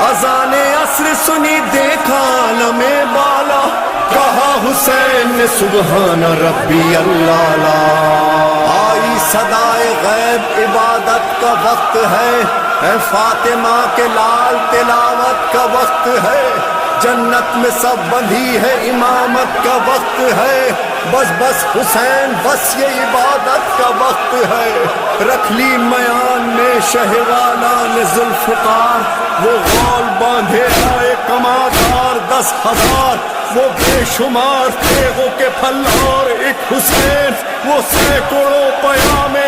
अजाने अस्र सुनी देखा आलमे बाला, कहा हुसैन ने सुबहान रब्बी अल्लाह ला। आई सदाए गैब इबादत का वक्त है, ऐ फातिमा के लाल तिलावत का वक्त है। जन्नत में सब बंधी है इमामत का वक्त है, बस बस हुसैन बस ये इबादत का वक्त है। रख ली मयान में शहवाला ने जुल्फ़कार, वो गौल बांधे आए कमादार 10,000। वो बेशुमार तेगों के फल और एक हुसैन, वो सैकड़ों पयामे